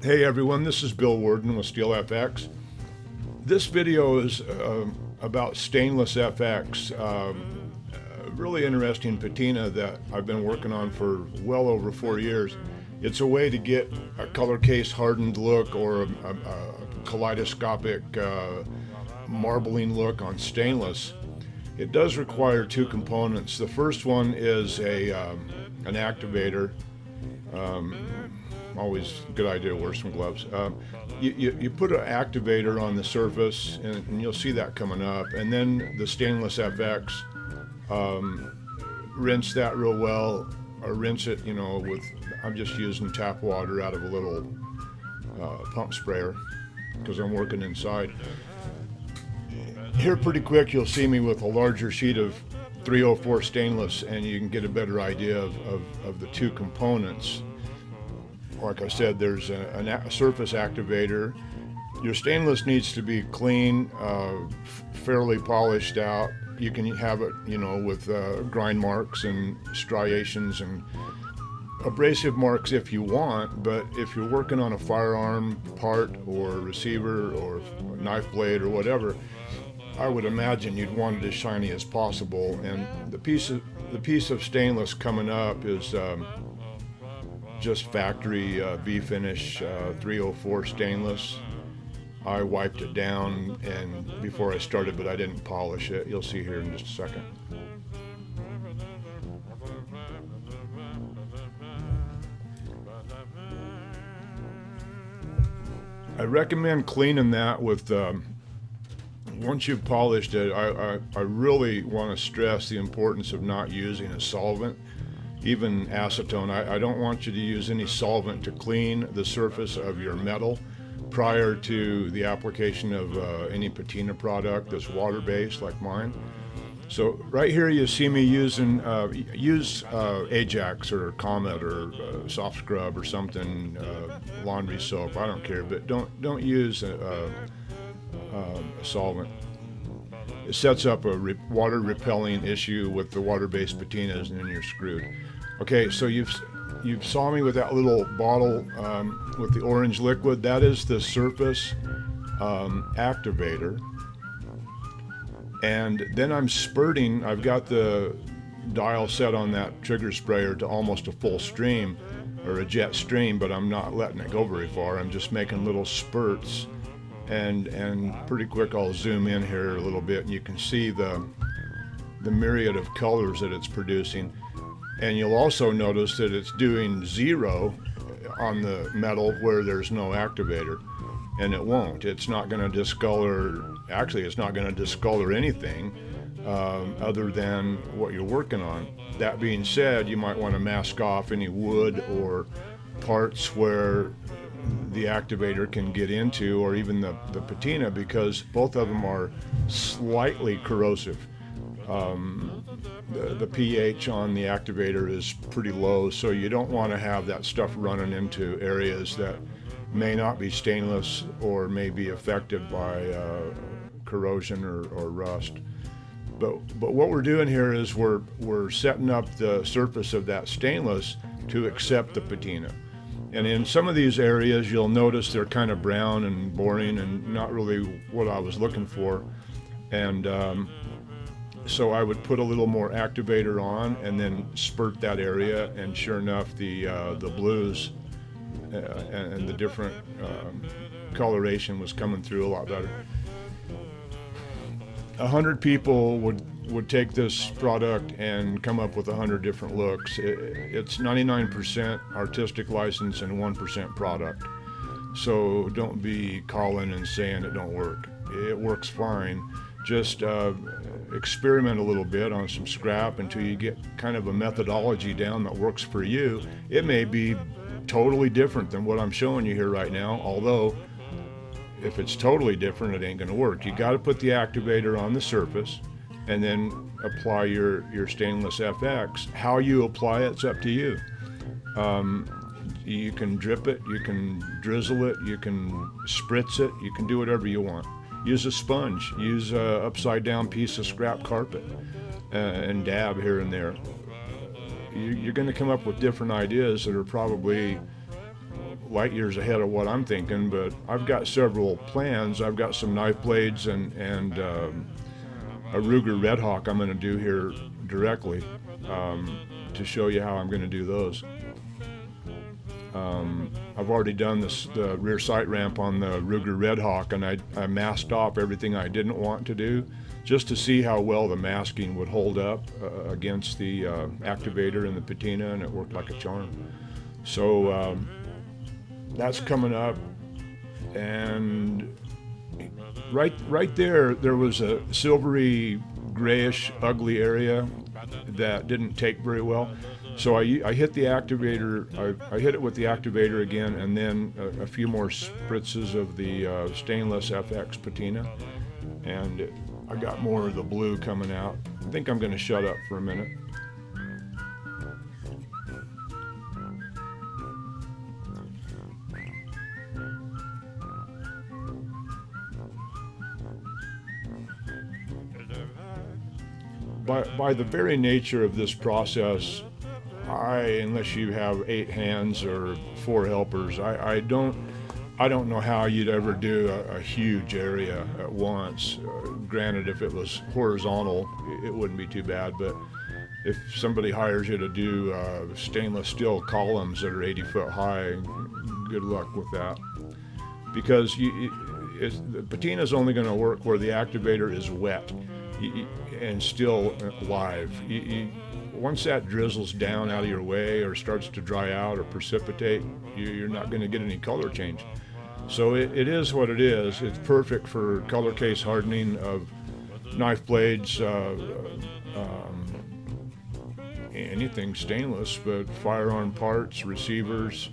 Hey everyone, this is Bill Worden with Steel FX. This video is about stainless FX, a really interesting patina that I've been working on for well over 4 years. It's a way to get a color case hardened look or a kaleidoscopic marbling look on stainless. It does require two components. The first one is an activator. Always a good idea to wear some gloves. You put an activator on the surface, and you'll see that coming up. And then the stainless FX, rinse that real well, or rinse it, I'm just using tap water out of a little pump sprayer because I'm working inside. Here pretty quick you'll see me with a larger sheet of 304 stainless, and you can get a better idea of the two components. Like I said, there's a surface activator. Your stainless needs to be clean, fairly polished out. You can have it, with grind marks and striations and abrasive marks if you want, but if you're working on a firearm part or receiver or knife blade or whatever, I would imagine you'd want it as shiny as possible. And the piece of stainless coming up is just factory B-finish 304 stainless. I wiped it down and before I started, but I didn't polish it. You'll see here in just a second. I recommend cleaning that with once you've polished it. I really want to stress the importance of not using a solvent, even acetone. I don't want you to use any solvent to clean the surface of your metal prior to the application of any patina product that's water-based like mine. So right here you see me using use Ajax or Comet or soft scrub or something, laundry soap, I don't care, but don't use a solvent. It sets up a water repelling issue with the water-based patinas, and then you're screwed. Okay, so you saw me with that little bottle with the orange liquid. That is the surface activator. And then I'm spurting. I've got the dial set on that trigger sprayer to almost a full stream or a jet stream, but I'm not letting it go very far. I'm just making little spurts. And pretty quick I'll zoom in here a little bit, and you can see the myriad of colors that it's producing. And you'll also notice that it's doing 0 on the metal where there's no activator, and it won't. It's not going to discolor. Actually, it's not going to discolor anything other than what you're working on. That being said, you might want to mask off any wood or parts where the activator can get into, or even the patina, because both of them are slightly corrosive. The pH on the activator is pretty low, so you don't want to have that stuff running into areas that may not be stainless or may be affected by corrosion or rust. But what we're doing here is we're setting up the surface of that stainless to accept the patina. And in some of these areas, you'll notice they're kind of brown and boring and not really what I was looking for. And so I would put a little more activator on and then spurt that area, and sure enough, the blues and the different coloration was coming through a lot better. 100 people would take this product and come up with 100 different looks. It's 99% artistic license and 1% product. So don't be calling and saying it don't work. It works fine. Just experiment a little bit on some scrap until you get kind of a methodology down that works for you. It may be totally different than what I'm showing you here right now, although if it's totally different, it ain't going to work. You got to put the activator on the surface and then apply your stainless FX. How you apply it's up to you. You can drip it, you can drizzle it, you can spritz it, you can do whatever you want. Use a sponge, use an upside down piece of scrap carpet, and dab here and there. You're going to come up with different ideas that are probably light years ahead of what I'm thinking, but I've got several plans. I've got some knife blades and a Ruger Red Hawk I'm going to do here directly to show you how I'm going to do those. I've already done the rear sight ramp on the Ruger Red Hawk, and I masked off everything I didn't want to do just to see how well the masking would hold up against the activator and the patina, and it worked like a charm. So that's coming up, and right there was a silvery grayish ugly area that didn't take very well. So I hit the activator, I hit it with the activator again, and then a few more spritzes of the stainless FX patina, and I got more of the blue coming out. I think I'm going to shut up for a minute. By the very nature of this process, unless you have 8 hands or 4 helpers, I don't know how you'd ever do a huge area at once. Granted, if it was horizontal, it wouldn't be too bad, but if somebody hires you to do stainless steel columns that are 80 foot high, good luck with that. Because the patina is only going to work where the activator is wet and still live. Once that drizzles down out of your way or starts to dry out or precipitate, you're not going to get any color change. So it is what it is. It's perfect for color case hardening of knife blades, anything stainless, but firearm parts, receivers,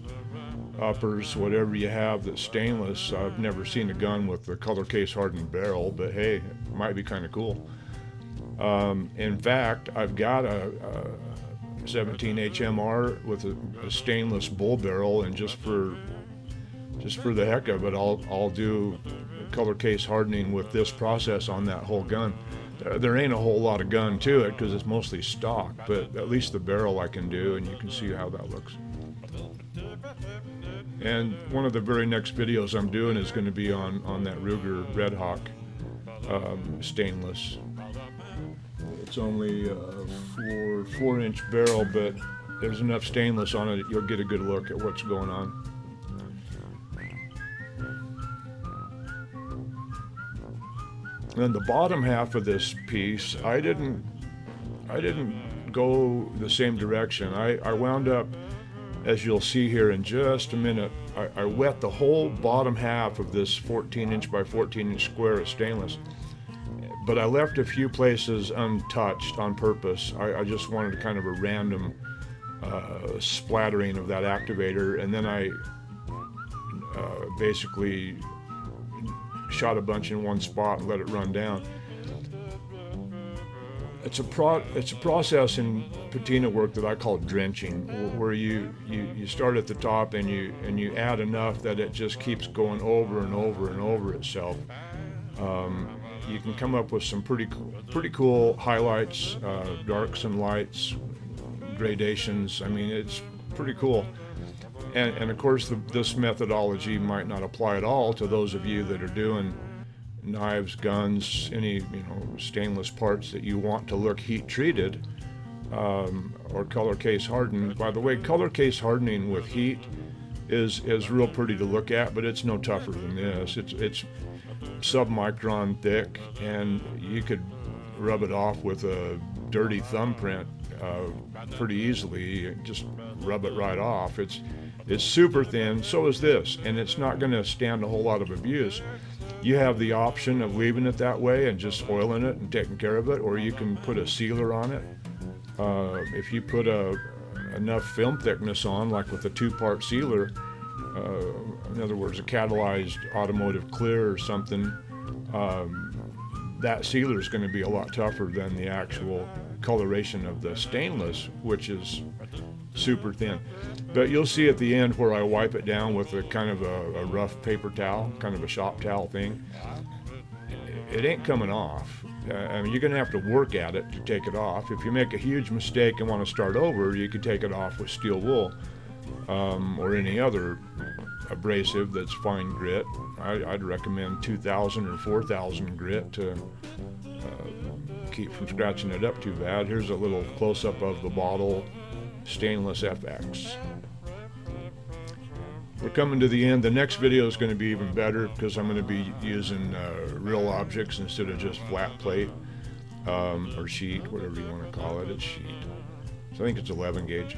uppers, whatever you have that's stainless. I've never seen a gun with a color case hardened barrel, but hey, it might be kind of cool. In fact, I've got a 17 HMR with a stainless bull barrel, and just for the heck of it, I'll do color case hardening with this process on that whole gun. There ain't a whole lot of gun to it because it's mostly stock, but at least the barrel I can do, and you can see how that looks. And one of the very next videos I'm doing is going to be on that Ruger Red Hawk stainless. It's only a 4-inch barrel, but there's enough stainless on it, you'll get a good look at what's going on. And the bottom half of this piece, I didn't go the same direction. I wound up, as you'll see here in just a minute, I wet the whole bottom half of this 14-inch by 14-inch square of stainless. But I left a few places untouched on purpose. I just wanted kind of a random splattering of that activator, and then I basically shot a bunch in one spot and let it run down. It's a process in patina work that I call drenching, where you start at the top and you add enough that it just keeps going over and over and over itself. You can come up with some pretty cool highlights, darks and lights, gradations. I mean, it's pretty cool. And of course, this methodology might not apply at all to those of you that are doing knives, guns, any stainless parts that you want to look heat treated or color case hardened. By the way, color case hardening with heat is real pretty to look at, but it's no tougher than this. It's sub-micron thick, and you could rub it off with a dirty thumbprint pretty easily. Just rub it right off. It's super thin, so is this, and it's not going to stand a whole lot of abuse. You have the option of leaving it that way and just oiling it and taking care of it, or you can put a sealer on it. If you put enough film thickness on, like with a 2-part sealer, in other words, a catalyzed automotive clear or something, that sealer is going to be a lot tougher than the actual coloration of the stainless, which is super thin. But you'll see at the end where I wipe it down with a kind of a rough paper towel, kind of a shop towel thing. It ain't coming off. I mean, you're going to have to work at it to take it off. If you make a huge mistake and want to start over, you could take it off with steel wool. or any other abrasive that's fine grit. I'd recommend 2,000 or 4,000 grit to keep from scratching it up too bad. Here's a little close-up of the bottle stainless FX. We're coming to the end. The next video is going to be even better because I'm going to be using real objects instead of just flat plate or sheet, whatever you want to call it. It's sheet. So I think it's 11 gauge.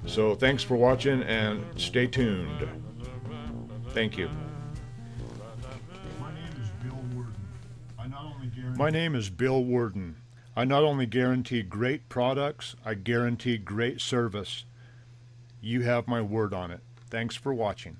So thanks for watching and stay tuned. Thank you. My name is Bill Worden. My name is Bill Worden. I not only guarantee great products, I guarantee great service. You have my word on it. Thanks for watching.